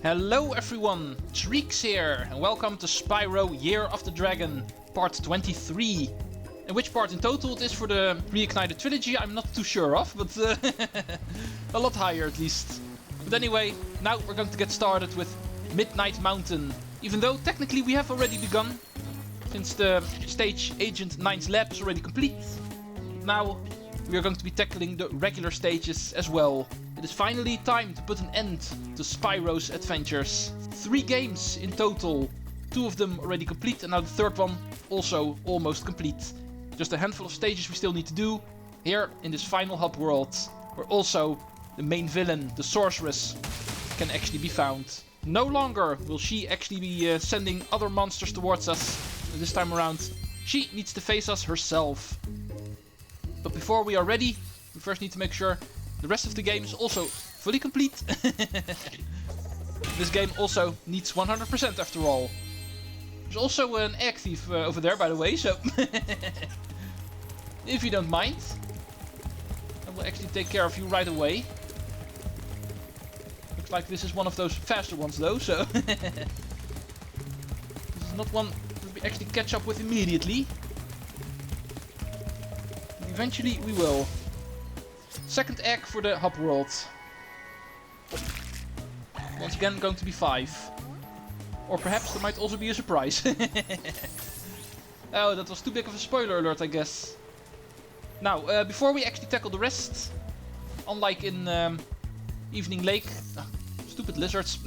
Hello everyone, Treecks here, and welcome to Spyro Year of the Dragon, part 23. And which part in total it is for the Reignited Trilogy, I'm not too sure of, but a lot higher at least. But anyway, now we're going to get started with Midnight Mountain. Even though technically we have already begun, since the stage Agent 9's lab is already complete. Now we are going to be tackling the regular stages as well. It is finally time to put an end to Spyro's adventures. 3 games in total, 2 of them already complete and now the third one also almost complete. Just a handful of stages we still need to do here in this final hub world, where also the main villain, the Sorceress, can actually be found. No longer will she actually be sending other monsters towards us. This time around, she needs to face us herself. But before we are ready, we first need to make sure the rest of the game is also fully complete. This game also needs 100% after all. There's also an egg thief over there, by the way, so if you don't mind, I will actually take care of you right away. Looks like this is one of those faster ones though, so this is not one that we actually catch up with immediately. But eventually we will. Second egg for the hub world. Once again going to be 5. Or perhaps there might also be a surprise. Oh, that was too big of a spoiler alert, I guess. Now, before we actually tackle the rest, unlike in Evening Lake... Oh, stupid lizards.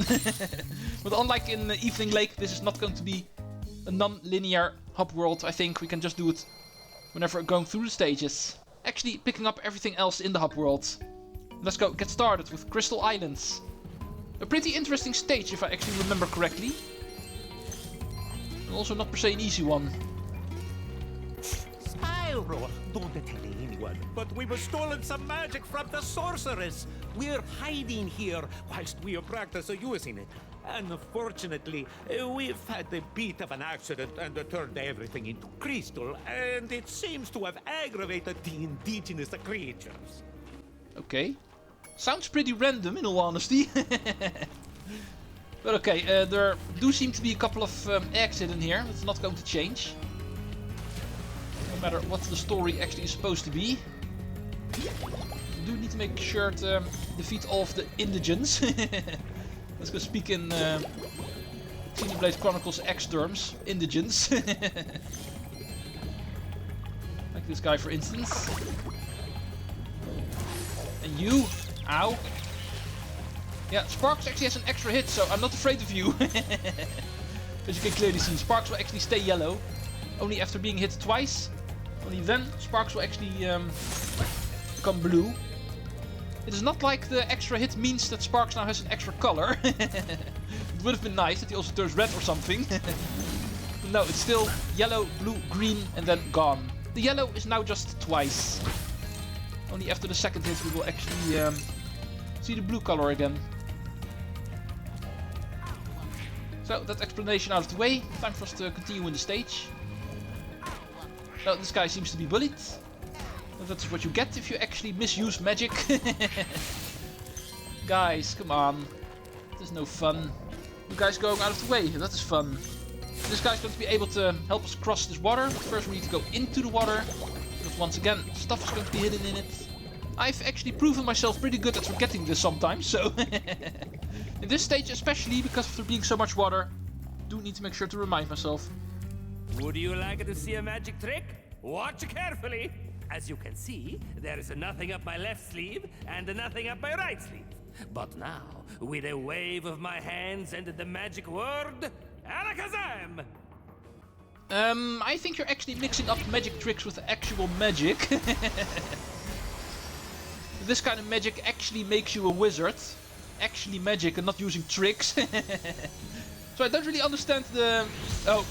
But unlike in Evening Lake, this is not going to be a non-linear hub world. I think we can just do it whenever going through the stages. Actually picking up everything else in the hub world. Let's go get started with Crystal Islands. A pretty interesting stage if I actually remember correctly. And also not per se an easy one. Spyro, don't tell anyone, but we were stolen some magic from the Sorceress. We're hiding here whilst we practice using it. Unfortunately, we've had a bit of an accident and turned everything into crystal, and it seems to have aggravated the indigenous creatures. Okay. Sounds pretty random in all honesty. But okay, there do seem to be a couple of eggs hidden here. That's not going to change. No matter what the story actually is supposed to be. We do need to make sure to defeat all of the indigents. Let's go speak in Xenoblade Chronicles X terms. Indigents. Like this guy for instance. And you! Ow! Yeah, Sparks actually has an extra hit, so I'm not afraid of you. As you can clearly see, Sparks will actually stay yellow. Only after being hit twice. Only then Sparks will actually become blue. It is not like the extra hit means that Sparks now has an extra color. It would have been nice that he also turns red or something. But no, it's still yellow, blue, green, and then gone. The yellow is now just twice. Only after the second hit we will actually see the blue color again. So, that explanation out of the way. Time for us to continue in the stage. Oh, this guy seems to be bullied. That's what you get if you actually misuse magic. Guys, come on. This is no fun. You guys going out of the way, that is fun. This guy's going to be able to help us cross this water. But first we need to go into the water. Because once again, stuff is going to be hidden in it. I've actually proven myself pretty good at forgetting this sometimes, so... In this stage especially, because of there being so much water, I do need to make sure to remind myself. Would you like to see a magic trick? Watch carefully! As you can see, there is nothing up my left sleeve and nothing up my right sleeve. But now, with a wave of my hands and the magic word, Alakazam! I think you're actually mixing up magic tricks with actual magic. This kind of magic actually makes you a wizard. Actually magic and not using tricks. So I don't really understand the... Oh.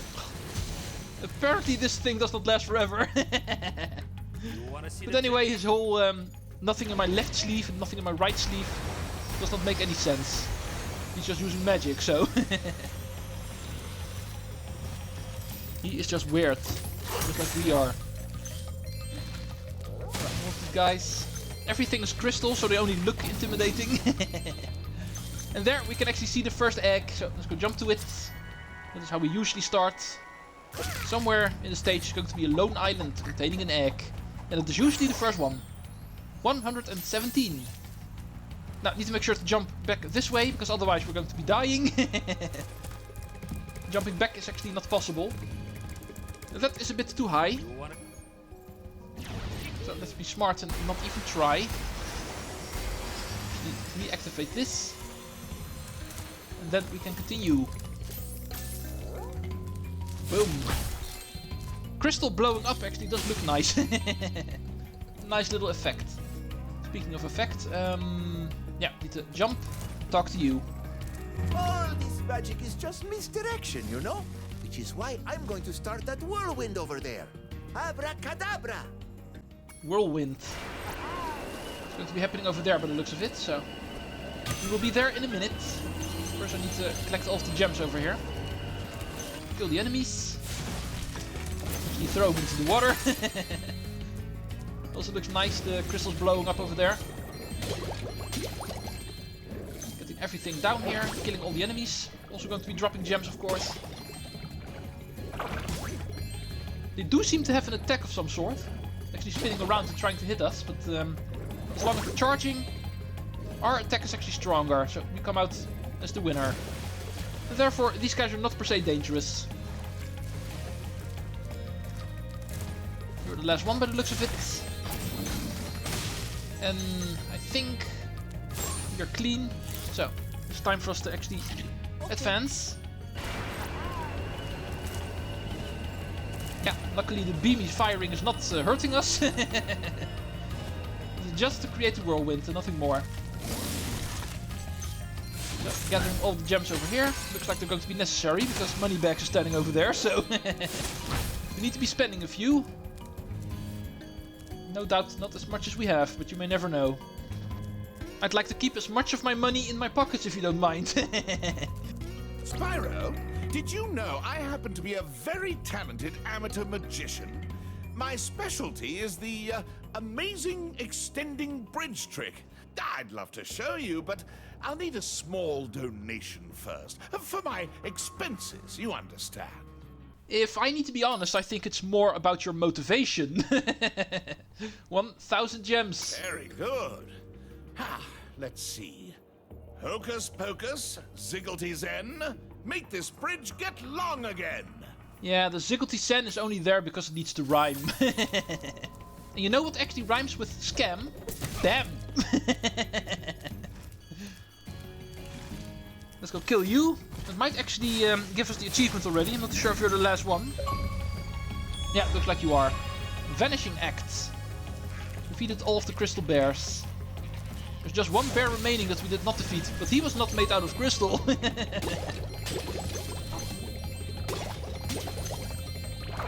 Apparently this thing does not last forever. But anyway, his whole nothing in my left sleeve and nothing in my right sleeve does not make any sense. He's just using magic, so... He is just weird. Just like we are. Right, more of these guys. Everything is crystal, so they only look intimidating. And there we can actually see the first egg. So let's go jump to it. That is how we usually start. Somewhere in the stage is going to be a lone island containing an egg. And it is usually the first one. 117. Now, need to make sure to jump back this way, because otherwise we're going to be dying. Jumping back is actually not possible. That is a bit too high. So let's be smart and not even try. Reactivate this. And then we can continue. Boom. Crystal blowing up actually does look nice. Nice little effect. Speaking of effect, yeah, need to jump, talk to you. All this magic is just misdirection, you know? Which is why I'm going to start that whirlwind over there. Abracadabra! Whirlwind. It's going to be happening over there by the looks of it, so we will be there in a minute. First I need to collect all of the gems over here. Kill the enemies. Actually throw them into the water. Also looks nice, the crystals blowing up over there. Getting everything down here, killing all the enemies. Also going to be dropping gems, of course. They do seem to have an attack of some sort. Actually spinning around and trying to hit us, but as long as we're charging, our attack is actually stronger, so we come out as the winner. And therefore, these guys are not per se dangerous. You're the last one by the looks of it. And I think you're clean, so it's time for us to actually advance. Yeah, luckily the beam he's firing is not hurting us. It's just to create a whirlwind and nothing more. So, gathering all the gems over here. Looks like they're going to be necessary because Moneybags are standing over there, so we need to be spending a few. No doubt not as much as we have, but you may never know. I'd like to keep as much of my money in my pockets if you don't mind. Spyro, did you know I happen to be a very talented amateur magician? My specialty is the amazing extending bridge trick. I'd love to show you, but I'll need a small donation first. For my expenses, you understand. If I need to be honest, I think it's more about your motivation. 1,000 gems. Very good. Let's see. Hocus pocus, zigglety zen. Make this bridge get long again. Yeah, the zigglety zen is only there because it needs to rhyme. And you know what actually rhymes with scam? Damn. Let's go kill you. That might actually give us the achievement already. I'm not sure if you're the last one. Yeah, looks like you are. Vanishing Act. Defeated all of the crystal bears. There's just one bear remaining that we did not defeat, but he was not made out of crystal.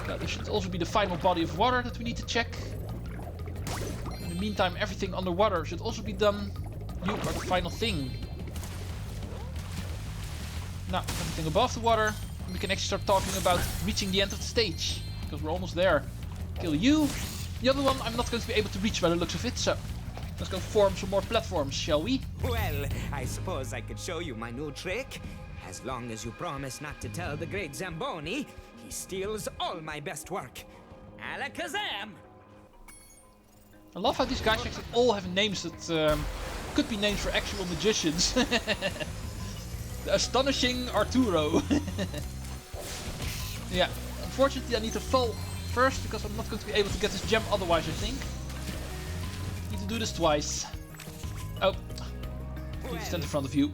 Now, there should also be the final body of water that we need to check. In the meantime, everything underwater should also be done. You are the final thing. Now, everything above the water, we can actually start talking about reaching the end of the stage. Because we're almost there. Kill you. The other one I'm not going to be able to reach by the looks of it, so let's go form some more platforms, shall we? Well, I suppose I could show you my new trick. As long as you promise not to tell the great Zamboni, he steals all my best work. Alakazam! I love how these guys actually all have names that could be names for actual magicians. The Astonishing Arturo. Yeah, unfortunately I need to fall first because I'm not going to be able to get this gem otherwise, I think. Need to do this twice. Oh, I need to stand in front of you.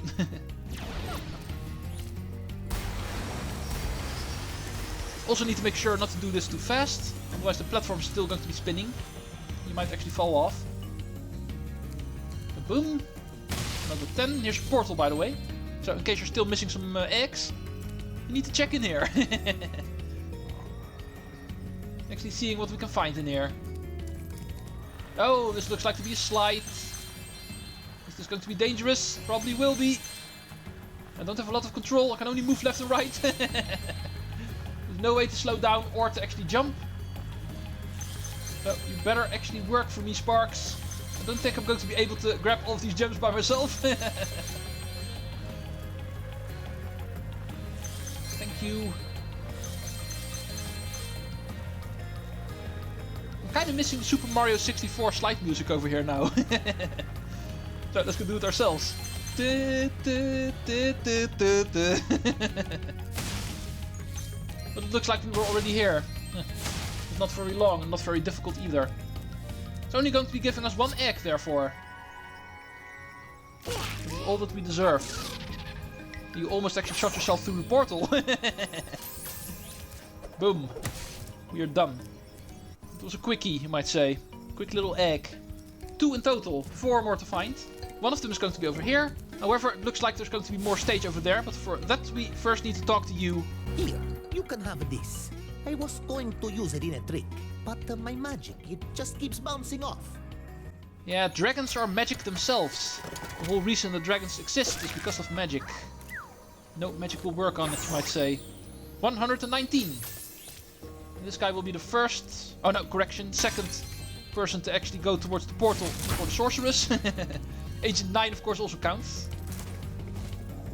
Also need to make sure not to do this too fast, otherwise the platform is still going to be spinning. You might actually fall off. Boom. Another 10. Here's a portal, by the way. So in case you're still missing some eggs, you need to check in here. Actually seeing what we can find in here. Oh, this looks like to be a slide. Is this going to be dangerous? Probably will be. I don't have a lot of control. I can only move left and right. There's no way to slow down or to actually jump. So you better actually work for me, Sparks. I don't think I'm going to be able to grab all of these gems by myself. you. I'm kind of missing Super Mario 64 slide music over here now. So let's go do it ourselves. But it looks like we were already here. Not very long and not very difficult either. It's only going to be giving us one egg, therefore. All that we deserve. You almost actually shot yourself through the portal. Boom. We are done. It was a quickie, you might say. Quick little egg. 2 in total. 4 more to find. One of them is going to be over here. However, it looks like there's going to be more stage over there. But for that, we first need to talk to you. Here, you can have this. I was going to use it in a trick, but my magic, it just keeps bouncing off. Yeah, dragons are magic themselves. The whole reason that dragons exist is because of magic. No magic will work on it, you might say. 119. And this guy will be the first... Oh no, correction. Second person to actually go towards the portal for the Sorceress. Agent 9 of course also counts.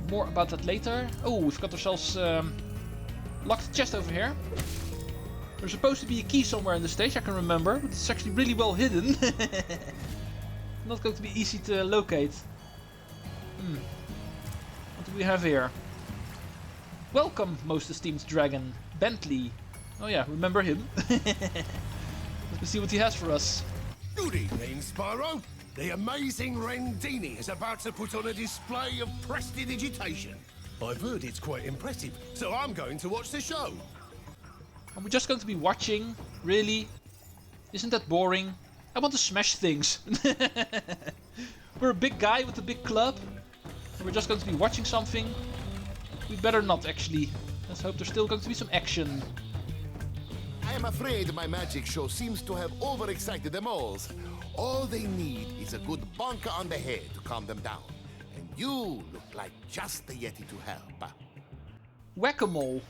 More about that later. Oh, we've got ourselves locked chest over here. There's supposed to be a key somewhere in the stage, I can remember, but it's actually really well hidden. Not going to be easy to locate. What do we have here? Welcome, most esteemed dragon, Bentley. Oh yeah, remember him. Let's see what he has for us. Good evening, Spyro. The amazing Rendini is about to put on a display of prestidigitation. I've heard it's quite impressive, so I'm going to watch the show. Are we just going to be watching? Really? Isn't that boring? I want to smash things. We're a big guy with a big club. And we're just going to be watching something. We better not, actually. Let's hope there's still going to be some action. I am afraid my magic show seems to have overexcited them all. All they need is a good bonker on the head to calm them down. And you look like just the Yeti to help. Whack-a-mole.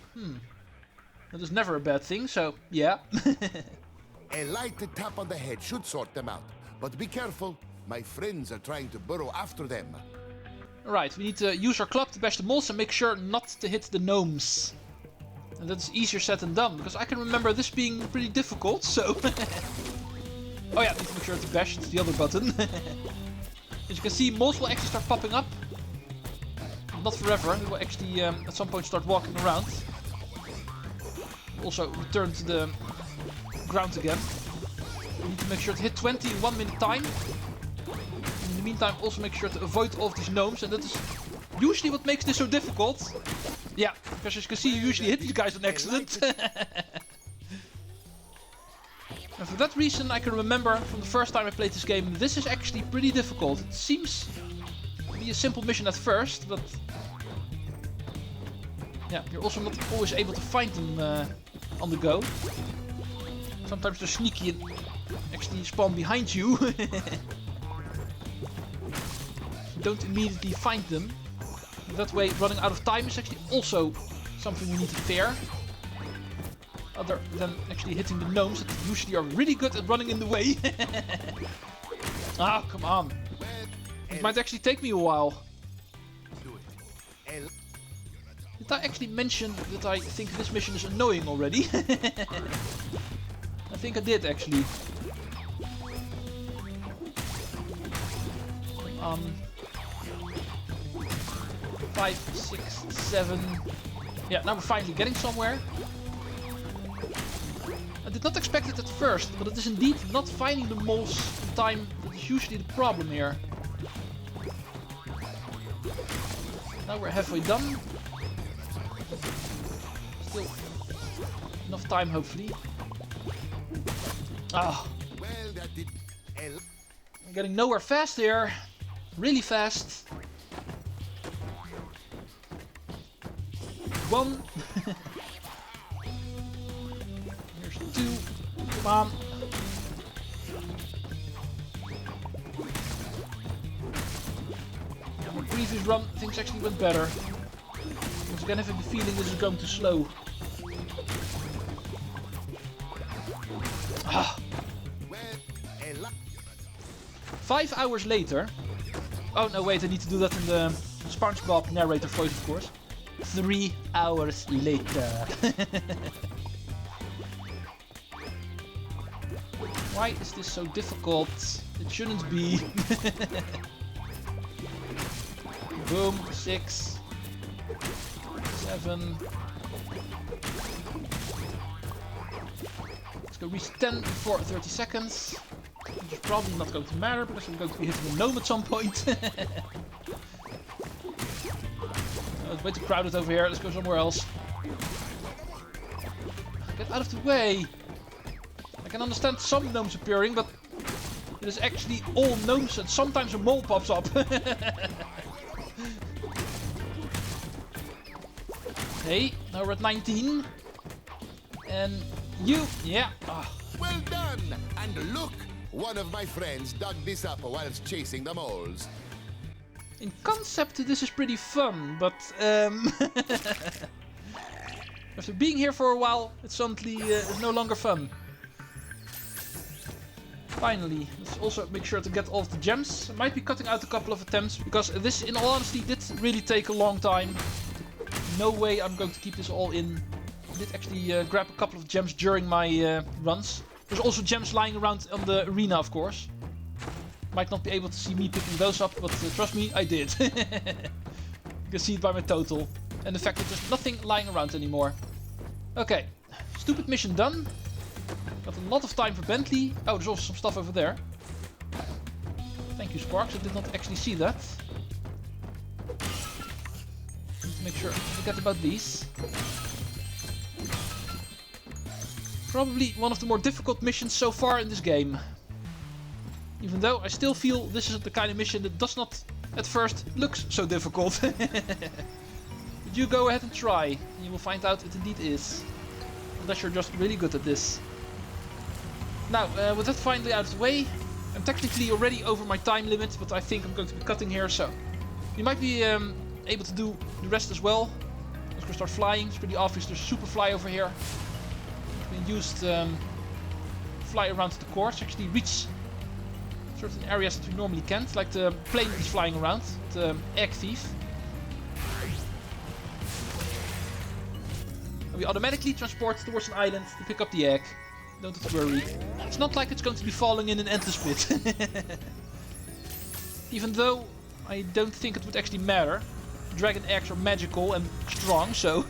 That is never a bad thing, so yeah. A light tap on the head should sort them out. But be careful, my friends are trying to burrow after them. Alright, we need to use our club to bash the moles and make sure not to hit the gnomes. And that's easier said than done, because I can remember this being pretty difficult, so... Oh yeah, need to make sure to bash, it's the other button. As you can see, moles will actually start popping up. Not forever, they will actually at some point start walking around. Also return to the ground again. We need to make sure to hit 20 in 1 minute time. In the meantime, also make sure to avoid all of these gnomes, and that is usually what makes this so difficult. Yeah, because as you can see, you usually hit these guys on accident. And for that reason, I can remember from the first time I played this game, this is actually pretty difficult. It seems to be a simple mission at first, but yeah, you're also not always able to find them on the go. Sometimes they're sneaky and actually spawn behind you. You don't immediately find them. That way, running out of time is actually also something we need to fear. Other than actually hitting the gnomes that usually are really good at running in the way. Ah, come on. It might actually take me a while. Did I actually mention that I think this mission is annoying already? I think I did actually. 5, 6, 7. Yeah, now we're finally getting somewhere. I did not expect it at first, but it is indeed not finding the moles in time that is usually the problem here. Now we're halfway done. Still enough time, hopefully. Ah. I'm getting nowhere fast here. Really fast. 1. Here's 2. Come on. On the previous run, things actually went better. Once again, having the feeling this is going too slow. Ah. 5 hours later. Oh no, wait, I need to do that in the SpongeBob narrator voice, of course. 3 hours later. Why is this so difficult? It shouldn't be. Boom, 6, 7. Let's go reach 10 before 30 seconds. Which is probably not going to matter because I'm going to be hitting a gnome at some point. Oh, it's way too crowded over here. Let's go somewhere else. Get out of the way. I can understand some gnomes appearing, but it is actually all gnomes and sometimes a mole pops up. Hey, now we're at 19. And you, yeah. Well done! And look, one of my friends dug this up whilst chasing the moles. In concept, this is pretty fun, but after being here for a while, it suddenly is no longer fun. Finally, let's also make sure to get all of the gems. I might be cutting out a couple of attempts, because this, in all honesty, did really take a long time. No way I'm going to keep this all in. I did actually grab a couple of gems during my runs. There's also gems lying around on the arena, of course. Might not be able to see me picking those up, but trust me, I did. You can see it by my total. And the fact that there's nothing lying around anymore. Okay, stupid mission done. Got a lot of time for Bentley. Oh, there's also some stuff over there. Thank you, Sparks. I did not actually see that. Need to make sure I forget about these. Probably one of the more difficult missions so far in this game. Even though I still feel this is the kind of mission that does not, at first, look so difficult. But you go ahead and try, and you will find out it indeed is. Unless you're just really good at this. Now, with that finally out of the way, I'm technically already over my time limit, but I think I'm going to be cutting here, so you might be able to do the rest as well. Let's go start flying. It's pretty obvious there's super fly over here. It's been used fly around the course, actually reach certain areas that we normally can't, like the plane that is flying around, the egg thief. And we automatically transport towards an island to pick up the egg. Don't have to worry. It's not like it's going to be falling in an endless pit. Even though I don't think it would actually matter. Dragon eggs are magical and strong, so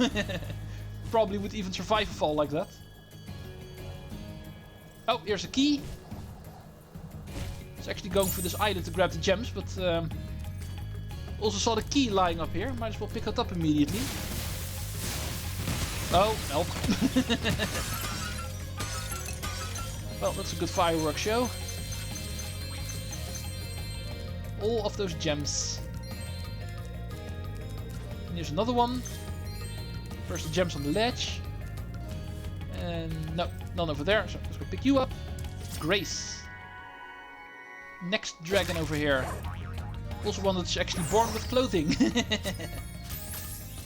probably would even survive a fall like that. Oh, here's a key. I was actually going for this island to grab the gems, but also saw the key lying up here. Might as well pick it up immediately. Oh, help. Well, that's a good fireworks show. All of those gems. And here's another one. First the gems on the ledge. And no, none over there. So let's go pick you up. Grace. Next dragon over here. Also one that's actually born with clothing.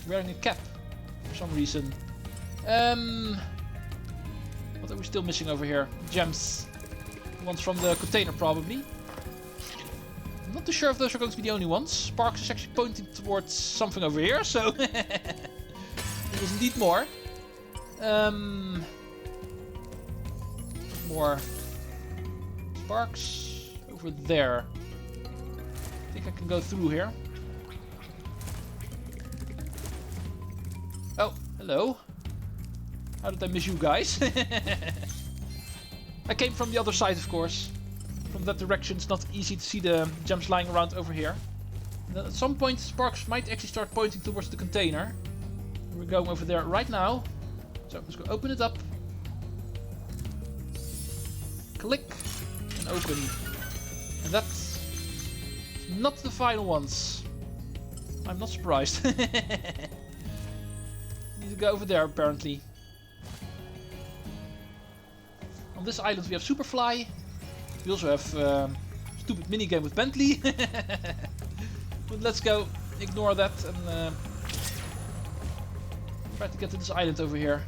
Wearing a cap for some reason. What are we still missing over here? Gems. The ones from the container probably. I'm not too sure if those are going to be the only ones. Sparks is actually pointing towards something over here, so there is indeed more. More Sparks over there. I think I can go through here. Oh, hello. How did I miss you guys? I came from the other side, of course. From that direction, it's not easy to see the gems lying around over here. And at some point, Sparks might actually start pointing towards the container. We're going over there right now. So let's go open it up. Click and open. And that's not the final ones. I'm not surprised. Need to go over there apparently. On this island we have Superfly. We also have stupid minigame with Bentley. But let's go ignore that and try to get to this island over here.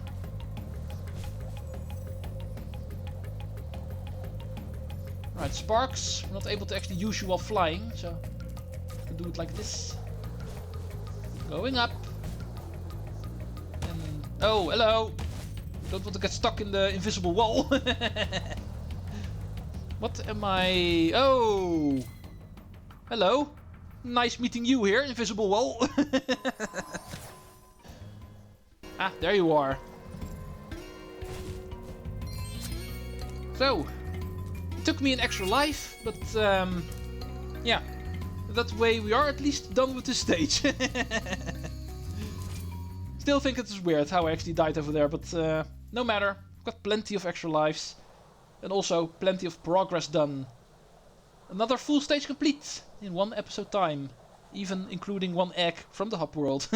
Right, Sparks. We're not able to actually use you while flying, so I can do it like this. Going up. Oh, hello. Don't want to get stuck in the invisible wall. What am I... Oh. Hello. Nice meeting you here, invisible wall. Ah, there you are. So, it took me an extra life, but yeah, that way we are at least done with this stage. Still think it is weird how I actually died over there, but no matter. I've got plenty of extra lives and also plenty of progress done. Another full stage complete in one episode time, even including one egg from the hub world.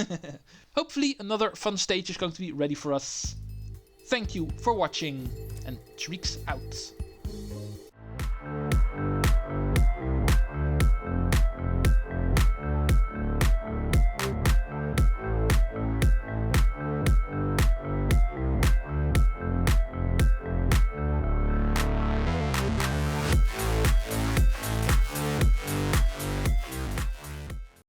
Hopefully another fun stage is going to be ready for us. Thank you for watching, and Treecks out.